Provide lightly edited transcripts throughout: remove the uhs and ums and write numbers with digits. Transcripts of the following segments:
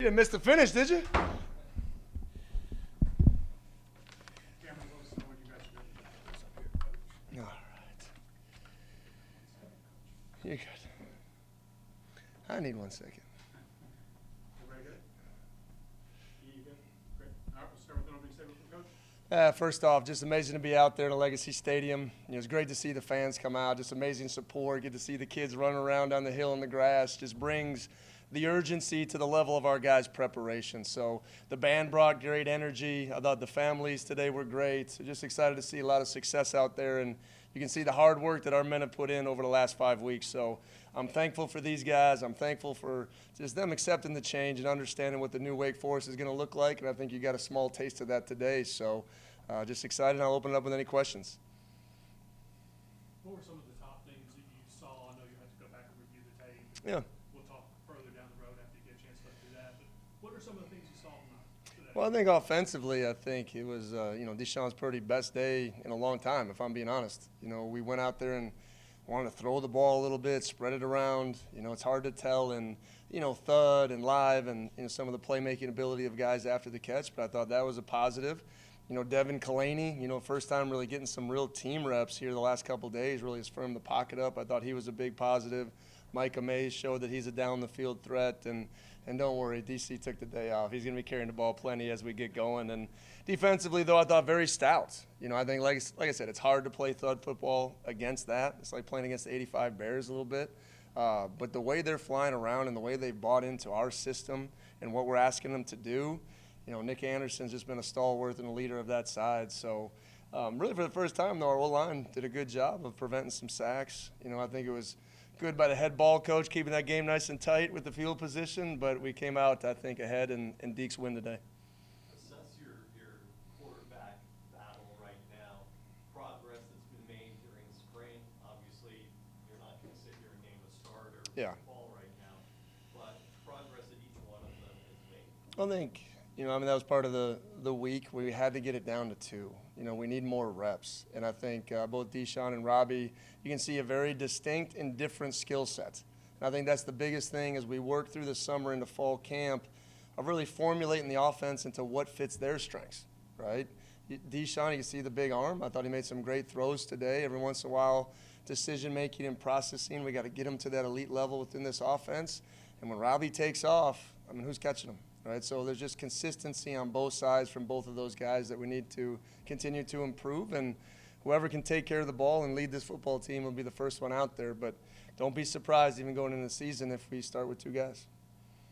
You didn't miss the finish, did you? All right. You're good. I need 1 second. Everybody good? You good? Great. All right, we'll start with an opening statement from Coach. First off, just amazing to be out there in a Legacy Stadium. It's great to see the fans come out. Just amazing support. Get to see the kids running around down the hill in the grass. Just brings the urgency to the level of our guys' preparation. So the band brought great energy. I thought the families today were great. So just excited to see a lot of success out there. And you can see the hard work that our men have put in over the last 5 weeks. So I'm thankful for these guys. I'm thankful for just them accepting the change and understanding what the new Wake Forest is going to look like. And I think you got a small taste of that today. So just excited. I'll open it up with any questions. What were some of the top things that you saw? I know you had to go back and review the tape. Yeah. We'll talk further down the road after you get a chance to look through that. But what are some of the things you saw today? Well, I think offensively, I think it was, Deshawn Purdie best day in a long time, if I'm being honest. We went out there and wanted to throw the ball a little bit, spread it around. It's hard to tell in, thud and live and, some of the playmaking ability of guys after the catch, but I thought that was a positive. Devin Kalani, first time really getting some real team reps here the last couple of days, really has firmed the pocket up. I thought he was a big positive. Micah Mays showed that he's a down-the-field threat, and don't worry, DC took the day off. He's going to be carrying the ball plenty as we get going. And defensively, though, I thought very stout. I think, like I said, it's hard to play thud football against that. It's like playing against the 85 Bears a little bit. But the way they're flying around and the way they've bought into our system and what we're asking them to do, Nick Anderson's just been a stalwart and a leader of that side. So really for the first time, though, our O-line did a good job of preventing some sacks. I think it was good by the head ball coach keeping that game nice and tight with the field position, but we came out, I think, ahead and Deacs win today. Assess your quarterback battle right now, progress that's been made during spring. Obviously, you're not going to sit here and name a starter Yeah. ball right now, but progress that each one of them has made. I think, that was part of the week. We had to get it down to 2. We need more reps. And I think both Deshawn and Robbie, you can see a very distinct and different skill set. And I think that's the biggest thing as we work through the summer into fall camp of really formulating the offense into what fits their strengths, right? Deshawn, you can see the big arm. I thought he made some great throws today. Every once in a while, decision-making and processing, we got to get him to that elite level within this offense. And when Robbie takes off, who's catching him? Right, so there's just consistency on both sides from both of those guys that we need to continue to improve. And whoever can take care of the ball and lead this football team will be the first one out there. But don't be surprised even going into the season if we start with 2 guys.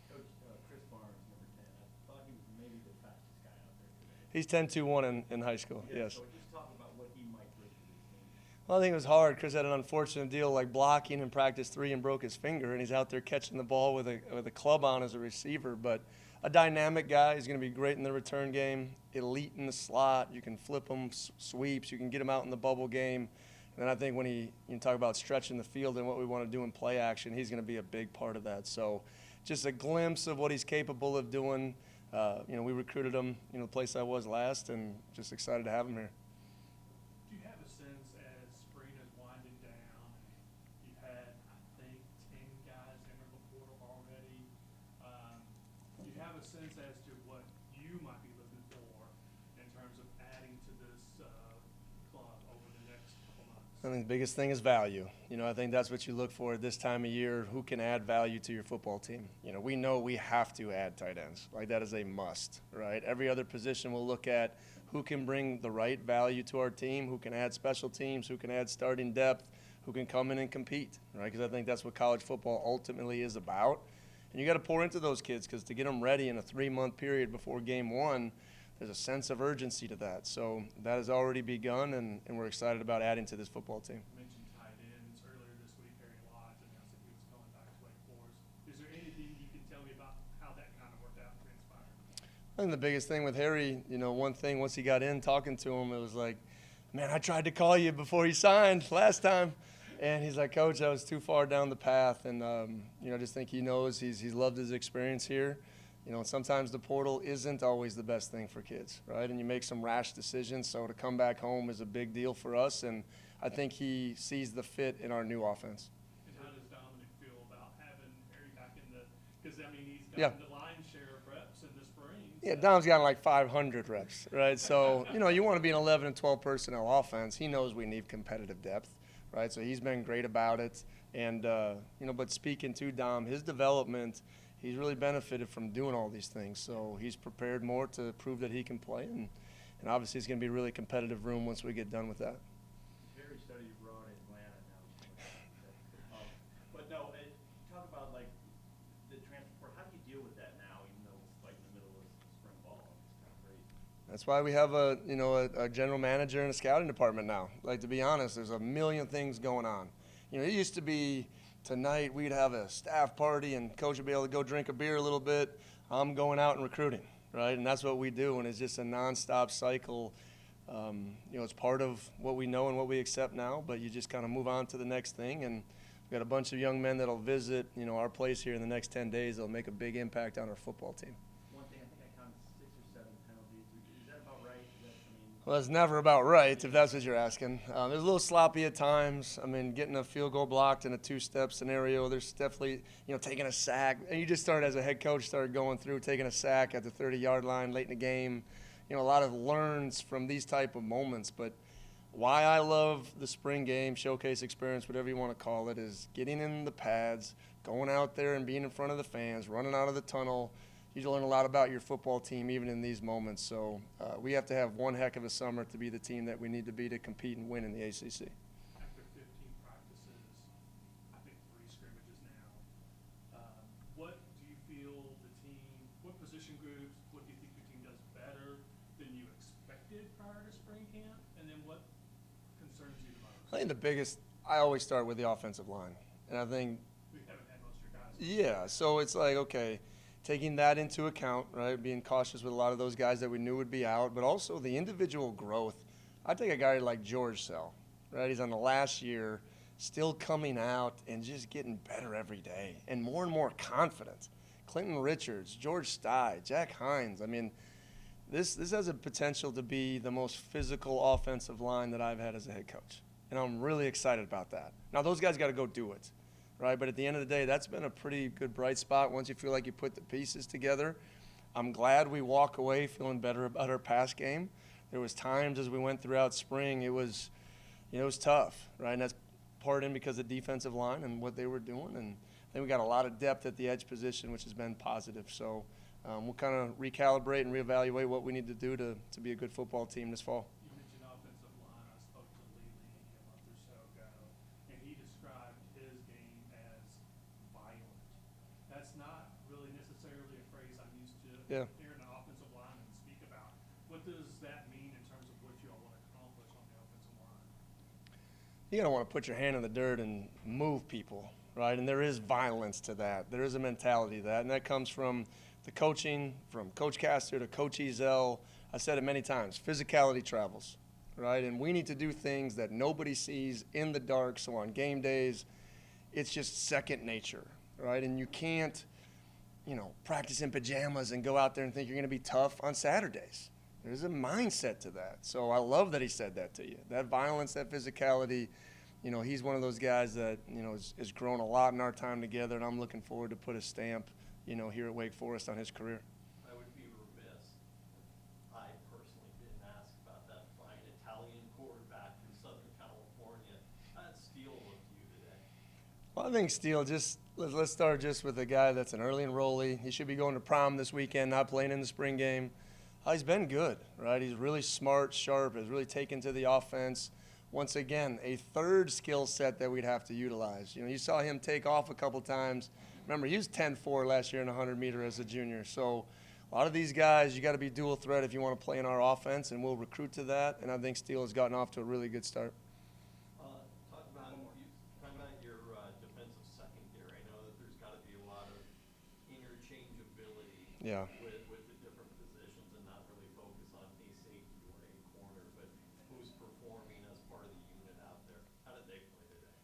Coach, Chris Barnes, number 10. I thought he was maybe the fastest guy out there today. He's 10.21 in high school, yes. So just talk about what he might bring to this team. Well, I think it was hard. Chris had an unfortunate deal like blocking in practice 3 and broke his finger, and he's out there catching the ball with a club on as a receiver. But a dynamic guy. He's going to be great in the return game, elite in the slot. You can flip him, sweeps. You can get him out in the bubble game. And then I think when you talk about stretching the field and what we want to do in play action, he's going to be a big part of that. So just a glimpse of what he's capable of doing. We recruited him, the place I was last, and just excited to have him here. Do you have a sense as spring is winding down, you've had, I think, 10 guys enter the portal already. Do you have a sense as to what you might be looking for in terms of adding to this club over the next couple months? I think the biggest thing is value. I think that's what you look for at this time of year. Who can add value to your football team? We know we have to add tight ends. Like, that is a must, right? Every other position we'll look at who can bring the right value to our team, who can add special teams, who can add starting depth, who can come in and compete, right? Because I think that's what college football ultimately is about. And you got to pour into those kids because to get them ready in a 3-month period before game 1, there's a sense of urgency to that. So that has already begun, and we're excited about adding to this football team. You mentioned tight ends earlier this week. Harry Lodge announced that he was coming back to Wake Forest. Is there anything you can tell me about how that kind of worked out and transpired? I think the biggest thing with Harry, one thing once he got in talking to him, it was like, man, I tried to call you before he signed last time. And he's like, Coach, I was too far down the path. And, I just think he knows he's loved his experience here. Sometimes the portal isn't always the best thing for kids, right? And you make some rash decisions. So to come back home is a big deal for us. And I think he sees the fit in our new offense. And how does Dominic feel about having Harry back in the – because, he's gotten the lion's share of Yeah, Dom's got like 500 reps, right? So, you want to be an 11 and 12 personnel offense. He knows we need competitive depth, right? So he's been great about it. And, but speaking to Dom, his development, he's really benefited from doing all these things. So he's prepared more to prove that he can play. And obviously it's going to be a really competitive room once we get done with that. Very study abroad in Atlanta now. But no, talk about like the transfer. How do you deal with that now, even though it's like in the middle of spring ball? It's kind of crazy. That's why we have a general manager and a scouting department now. Like, to be honest, there's a million things going on. It used to be tonight we'd have a staff party and coach would be able to go drink a beer a little bit. I'm going out and recruiting, right? And that's what we do, and it's just a nonstop cycle. It's part of what we know and what we accept now, but you just kind of move on to the next thing. And we've got a bunch of young men that'll visit, our place here in the next 10 days. They'll make a big impact on our football team. One thing, I think I counted 6 or 7 penalties. Is that about right? Well, that's never about right, if that's what you're asking. It was a little sloppy at times. Getting a field goal blocked in a two-step scenario, there's definitely, taking a sack. And you just started as a head coach, started going through, taking a sack at the 30-yard line late in the game. A lot of learns from these type of moments. But why I love the spring game, showcase experience, whatever you want to call it, is getting in the pads, going out there and being in front of the fans, running out of the tunnel. You learn a lot about your football team even in these moments. So we have to have one heck of a summer to be the team that we need to be to compete and win in the ACC. After 15 practices, I think 3 scrimmages now, what do you feel the team, what position groups, what do you think your team does better than you expected prior to spring camp? And then what concerns you the most? I think the biggest, I always start with the offensive line. And I think, We haven't had most of your guys. yeah, so it's like, okay, taking that into account, right, being cautious with a lot of those guys that we knew would be out, but also the individual growth. I take a guy like George Sell, right? He's on the last year, still coming out and just getting better every day and more confident. Clinton Richards, George Stye, Jack Hines. This has a potential to be the most physical offensive line that I've had as a head coach, and I'm really excited about that. Now, those guys got to go do it. Right, but at the end of the day, that's been a pretty good bright spot once you feel like you put the pieces together. I'm glad we walk away feeling better about our pass game. There was times as we went throughout spring, it was tough, right? And that's part in because of the defensive line and what they were doing. And then we got a lot of depth at the edge position, which has been positive. So we'll kind of recalibrate and reevaluate what we need to do to be a good football team this fall. You mentioned offensive line. I spoke to Lee Laney a month or so ago, and he described his game as violent. That's not really necessarily a phrase I'm used to Yeah. hearing an offensive lineman speak about. What does that mean in terms of what you all want to accomplish on the offensive line? You're going to want to put your hand in the dirt and move people, right? And there is violence to that. There is a mentality to that, and that comes from the coaching, from Coach Castor to Coach Ezel. I said it many times, physicality travels, right? And we need to do things that nobody sees in the dark, so on game days, it's just second nature, right? And you can't, practice in pajamas and go out there and think you're going to be tough on Saturdays. There's a mindset to that. So I love that he said that to you. That violence, that physicality, he's one of those guys that, has grown a lot in our time together, and I'm looking forward to put a stamp, here at Wake Forest on his career. I would be remiss if I personally didn't ask about that fine Italian quarterback from Southern California. How did Steele look to you today? Well, I think Steele, let's start just with a guy that's an early enrollee. He should be going to prom this weekend, not playing in the spring game. He's been good, right? He's really smart, sharp, has really taken to the offense. Once again, a third skill set that we'd have to utilize. You saw him take off a couple times. Remember, he was 10-4 last year in 100-meter as a junior. So a lot of these guys, you got to be dual threat if you want to play in our offense, and we'll recruit to that. And I think Steele has gotten off to a really good start. Talk about your defensive secondary. I know that there's got to be a lot of interchangeability Yeah. with the different positions and not really focus on a safety or a corner, but who's performing as part of the unit out there. How did they play today?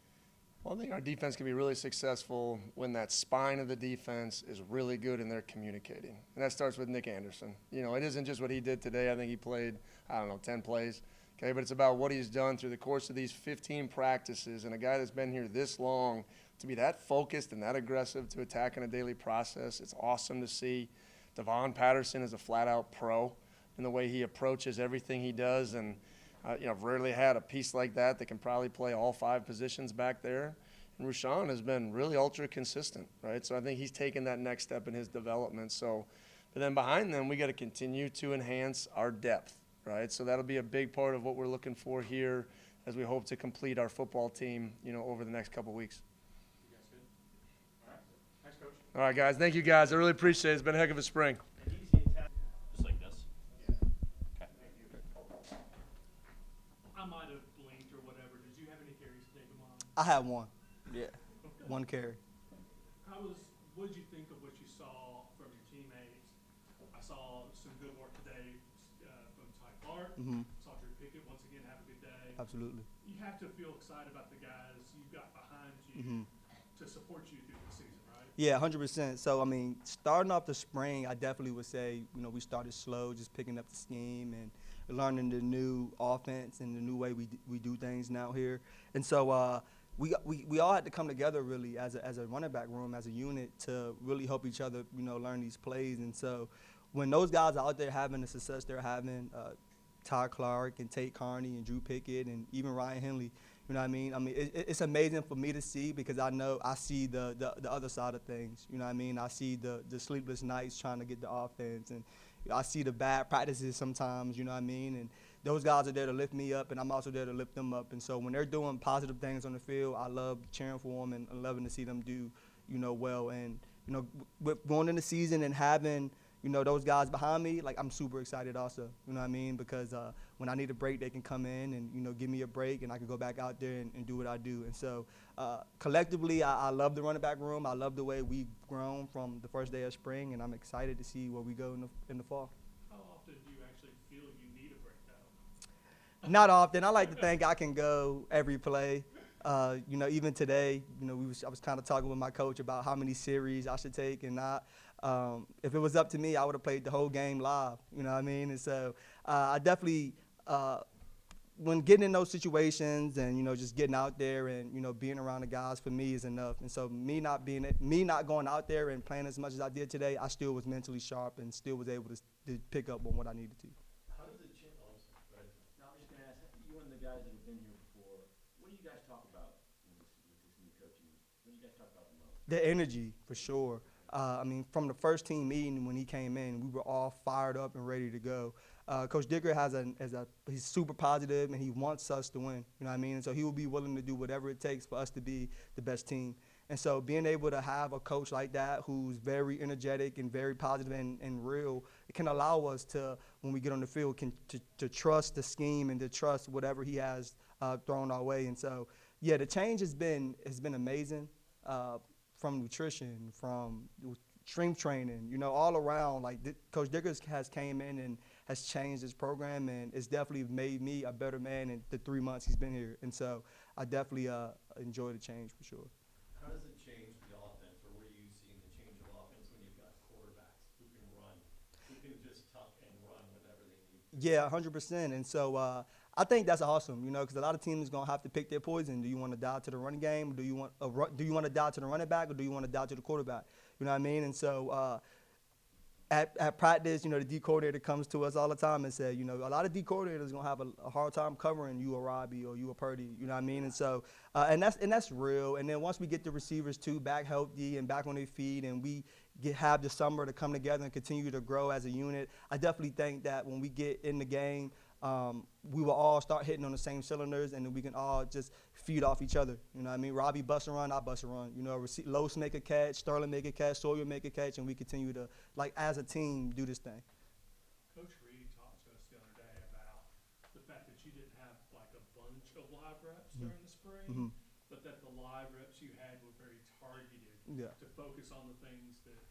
Well, I think our defense can be really successful when that spine of the defense is really good and they're communicating. And that starts with Nick Anderson. It isn't just what he did today. I think he played, 10 plays. Okay, but it's about what he's done through the course of these 15 practices. And a guy that's been here this long, to be that focused and that aggressive to attack in a daily process, it's awesome to see. Devon Patterson is a flat-out pro in the way he approaches everything he does, and I've rarely had a piece like that can probably play all 5 positions back there. And Rashawn has been really ultra consistent, right? So I think he's taken that next step in his development. So, but then behind them, we got to continue to enhance our depth, right? So that'll be a big part of what we're looking for here as we hope to complete our football team, over the next couple weeks. You guys good? All right. Thanks, Coach. All right, guys. Thank you, guys. I really appreciate it. It's been a heck of a spring. And easy and just like this. Okay. I might have blinked or whatever. Did you have any carries today, Devon? I had one. Yeah. One carry. What did you think of what you saw from your teammates? I saw some good work today from Ty Clark. Saw Drew Pickett once again have a good day. Absolutely. You have to feel excited about the guys you've got behind you to support you through the season, right? Yeah, 100%. So, I mean, starting off the spring, I definitely would say, we started slow, just picking up the scheme and learning the new offense and the new way we do things now here. And so we all had to come together really as a running back room, as a unit, to really help each other, learn these plays. And so when those guys are out there having the success they're having, Ty Clark and Tate Carney and Drew Pickett and even Ryan Henley, you know what I mean? I mean, it's amazing for me to see because I know I see the other side of things. You know what I mean? I see the sleepless nights trying to get the offense, and I see the bad practices sometimes, you know what I mean? And those guys are there to lift me up, and I'm also there to lift them up. And so when they're doing positive things on the field, I love cheering for them and loving to see them do, well. And, with going in the season and having, those guys behind me, like, I'm super excited also, you know what I mean? Because when I need a break, they can come in and, give me a break, and I can go back out there and do what I do. And so collectively, I love the running back room. I love the way we've grown from the first day of spring, and I'm excited to see where we go in the fall. How often do you actually feel you need a break, though? Not often. I like to think I can go every play. Even today, I was kind of talking with my coach about how many series I should take and not. If it was up to me, I would have played the whole game live, you know what I mean? And so I definitely, when getting in those situations and, just getting out there and, being around the guys for me is enough. And so me not going out there and playing as much as I did today, I still was mentally sharp and still was able to pick up on what I needed to. How does it change? Oh, I'm sorry. Go ahead. Now, I'm just going to ask, you and the guys that have been here before, what do you guys talk about with this new coaching? What do you guys talk about the most? The energy, for sure. From the first team meeting when he came in, we were all fired up and ready to go. Coach Dickert he's super positive, and he wants us to win. You know what I mean? And so he will be willing to do whatever it takes for us to be the best team. And so being able to have a coach like that who's very energetic and very positive and real, it can allow us to, when we get on the field, to trust the scheme and to trust whatever he has thrown our way. And so, yeah, the change has been amazing. From nutrition, from strength training, all around. Like Coach Dickert has came in and has changed his program, and it's definitely made me a better man in the 3 months he's been here. And so I definitely enjoy the change for sure. How does it change the offense, or what are you seeing the change of offense when you've got quarterbacks who can run, who can just tuck and run whenever they need to? Yeah, 100%. And so I think that's awesome, because a lot of teams are going to have to pick their poison. Do you want to dial to the running game? Or do you want to dial to the running back, or do you want to dial to the quarterback? You know what I mean? And so at practice, the D coordinator comes to us all the time and says, a lot of D coordinators are going to have a hard time covering you or Robbie or you or Purdie, you know what I mean? And so and that's real. And then once we get the receivers too back healthy and back on their feet, and we have the summer to come together and continue to grow as a unit, I definitely think that when we get in the game, we will all start hitting on the same cylinders, and then we can all just feed off each other. You know what I mean? Robbie busts a run, I bust a run. Los make a catch, Sterling make a catch, Sawyer make a catch, and we continue to, as a team, do this thing. Coach Reed talked to us the other day about the fact that you didn't have a bunch of live reps during the spring, but that the live reps you had were very targeted to focus on the things that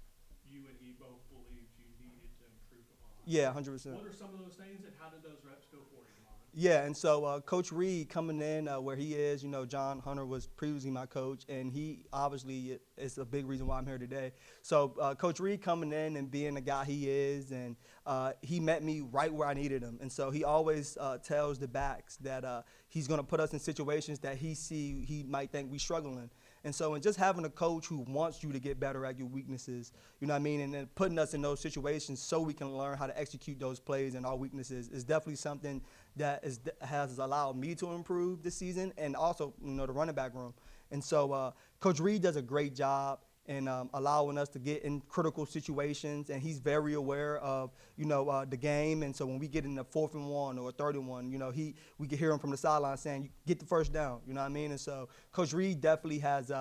you and he both believed you needed to improve upon. Yeah, 100%. What are some of those things, and how did those reps go for you, Devon? Yeah, and so Coach Reed coming in where he is, John Hunter was previously my coach, and he obviously is a big reason why I'm here today. So Coach Reed coming in and being the guy he is, and he met me right where I needed him. And so he always tells the backs that he's going to put us in situations that he might think we're struggling. And so, and just having a coach who wants you to get better at your weaknesses, you know what I mean, and then putting us in those situations so we can learn how to execute those plays and our weaknesses is definitely something that has allowed me to improve this season, and also, you know, the running back room. And so Coach Reed does a great job in allowing us to get in critical situations, and he's very aware of, you know, the game. And so when we get in the 4th and 1 or a 3rd and 1, you know, we can hear him from the sideline saying, "You get the first down," you know what I mean? And so Coach Reed definitely has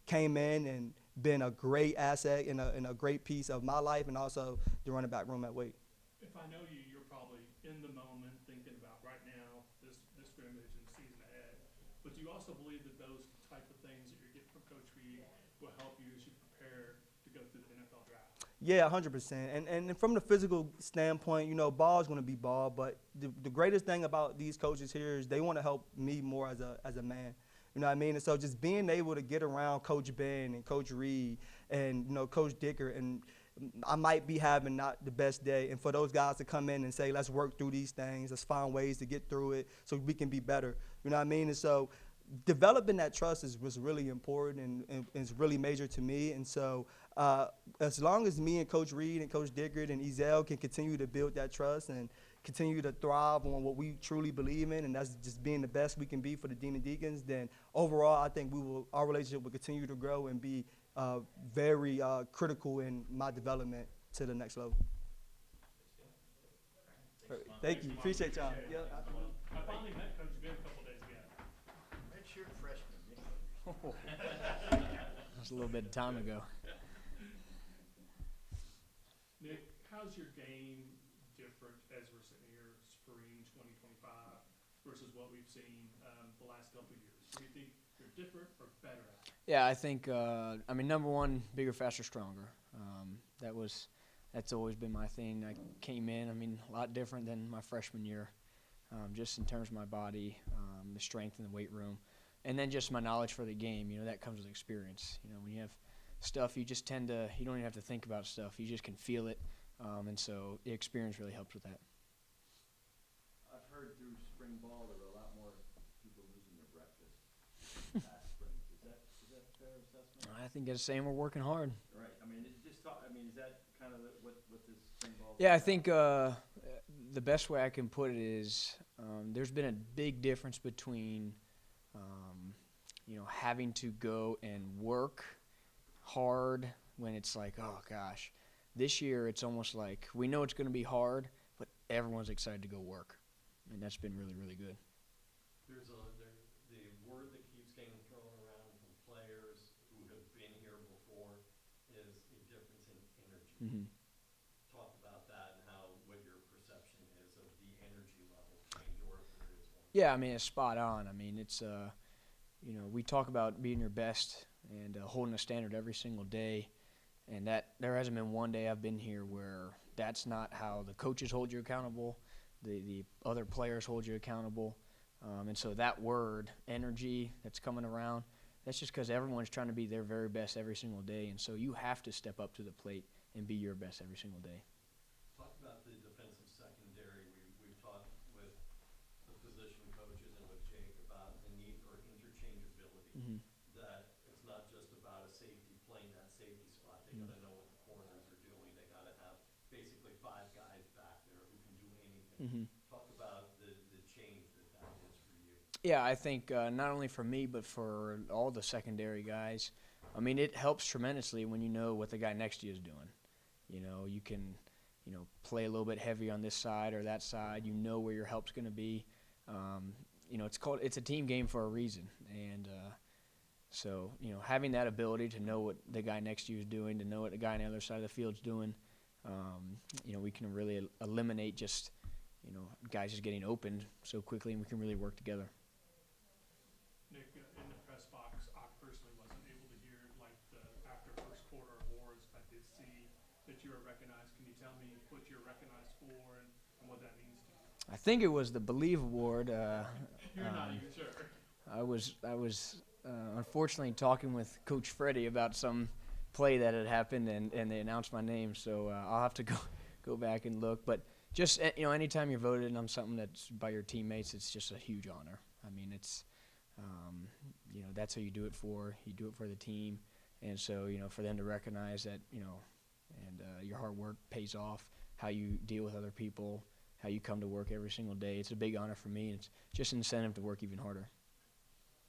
came in and been a great asset and a great piece of my life, and also the running back room at Wake. If I know you, you're probably in the moment thinking about right now, this scrimmage and the season ahead. But do you also believe that those type of things that you're getting from Coach Reed will help you as you prepare to go through the NFL draft? Yeah, 100%. And from the physical standpoint, you know, ball is going to be ball. But the greatest thing about these coaches here is they want to help me more as a man. You know what I mean? And so just being able to get around Coach Ben and Coach Reed and, you know, Coach Dickert, and I might be having not the best day, and for those guys to come in and say, let's work through these things, let's find ways to get through it so we can be better. You know what I mean? And so developing that trust was really important and is really major to me. And so as long as me and Coach Reed and Coach Dickert and Ezell can continue to build that trust and continue to thrive on what we truly believe in, and that's just being the best we can be for the Dean and Deacons, then overall I think our relationship will continue to grow and be very critical in my development to the next level. Thank you. Appreciate y'all. Yeah, absolutely. I finally met Coach Ben a couple days ago. Redshirt freshman, Nick. That was a little bit of time ago. Nick, how's your game different as we're sitting here, spring 2025, versus what we've seen the last couple of years? Do you think you're different or better at it? Yeah, I think, number one, bigger, faster, stronger. That's always been my thing. I came in, a lot different than my freshman year, just in terms of my body, the strength in the weight room, and then just my knowledge for the game. You know, that comes with experience. You know, when you have stuff, you just you don't even have to think about stuff. You just can feel it, and so the experience really helps with that. I've heard through spring ball there were a lot more people losing their breakfast last spring. Is that a fair assessment? I think it's saying we're working hard. Right. Is that kind of what this spring ball? Yeah, I think the best way I can put it is there's been a big difference between having to go and work hard when it's like, oh gosh, this year it's almost like we know it's going to be hard, but everyone's excited to go work, and that's been really, really good. The word that keeps getting thrown around from players who have been here before is a difference in energy. Mm-hmm. Talk about that and what your perception is of the energy level between your periods. Yeah, it's spot on. It's we talk about being your best and holding a standard every single day, and that there hasn't been one day I've been here where that's not how the coaches hold you accountable, the other players hold you accountable, and so that word, energy, that's coming around, that's just because everyone's trying to be their very best every single day, and so you have to step up to the plate and be your best every single day. Talk about the defensive secondary. We've talked with the position coaches and with Jake about the need for interchangeability. Mm-hmm. That it's not just about a safety playing that safety spot. They got to know what the corners are doing. They got to have basically 5 guys back there who can do anything. Mm-hmm. Talk about the change that is for you. Yeah, I think not only for me but for all the secondary guys. It helps tremendously when you know what the guy next to you is doing. You can, play a little bit heavy on this side or that side. You know where your help's going to be. It's a team game for a reason. And so, having that ability to know what the guy next to you is doing, to know what the guy on the other side of the field's doing, we can really eliminate just, guys just getting opened so quickly, and we can really work together. Nick, in the press box, I personally wasn't able to hear after first quarter awards. I did see that you were recognized. Can you tell me what you're recognized for and what that means to you? I think it was the Believe Award. You're not even sure. I was unfortunately talking with Coach Freddie about some play that had happened, and they announced my name, so I'll have to go back and look. But just anytime you're voted on something that's by your teammates, it's just a huge honor. you know, that's who you do it for. You do it for the team. And so, you know, for them to recognize that, you know, and your hard work pays off, how you deal with other people, how you come to work every single day, it's a big honor for me. And it's just an incentive to work even harder.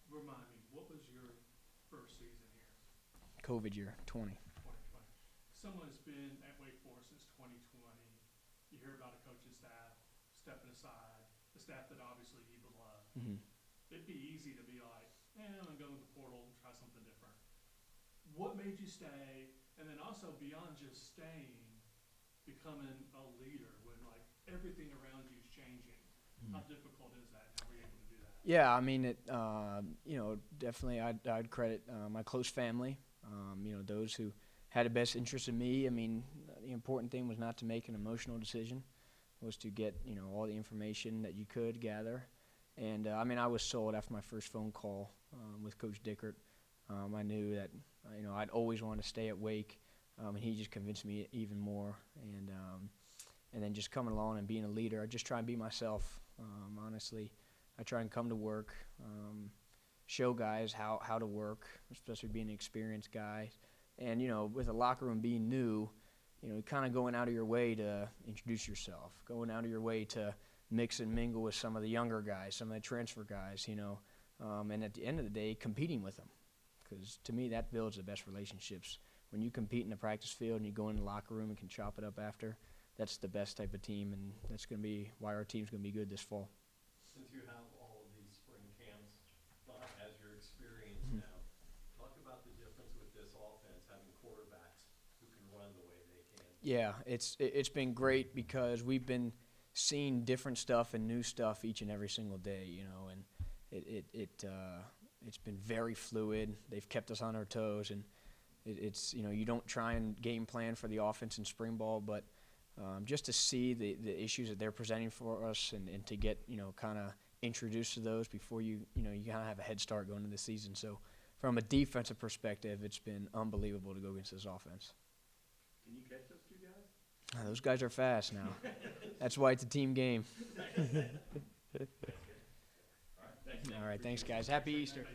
Remind me, what was your first season here? COVID year, 20. 2020. Someone has been at Wake Forest since 2020. You hear about a coaching staff stepping aside, the staff that obviously you beloved. Mm-hmm. It'd be easy to be like, I'm going to go to the portal and try something different. What made you stay? And then also beyond just staying, becoming a leader when like everything around you is changing. How difficult is that? How were you able to do that? Yeah, I mean, you know, definitely I'd credit my close family, you know, those who had the best interest in me. I mean, the important thing was not to make an emotional decision, was to get, you know, all the information that you could gather. And, I mean, I was sold after my first phone call with Coach Dickert. I knew that, you know, I'd always wanted to stay at Wake, and he just convinced me even more. And then just coming along and being a leader, I just try and be myself, honestly. I try and come to work, show guys how to work, especially being an experienced guy. And, you know, with the locker room being new, you know, kind of going out of your way to introduce yourself, going out of your way to mix and mingle with some of the younger guys, some of the transfer guys, you know, and at the end of the day, competing with them. Because to me, that builds the best relationships. When you compete in the practice field and you go in the locker room and can chop it up after, that's the best type of team, and that's going to be why our team's going to be good this fall. Since you have all of these spring camps as your experience now, talk about the difference with this offense, having quarterbacks who can run the way they can. Yeah, it's been great because we've been seeing different stuff and new stuff each and every single day, you know, and it's been very fluid. They've kept us on our toes, and it's, you know, you don't try and game plan for the offense in spring ball, but just to see the issues that they're presenting for us and to get, you know, kind of introduced to those before you kind of have a head start going into the season. So from a defensive perspective, it's been unbelievable to go against this offense. Can you catch those two guys? Those guys are fast now. That's why it's a team game. All right, thanks. All right, thanks, guys. Happy Easter.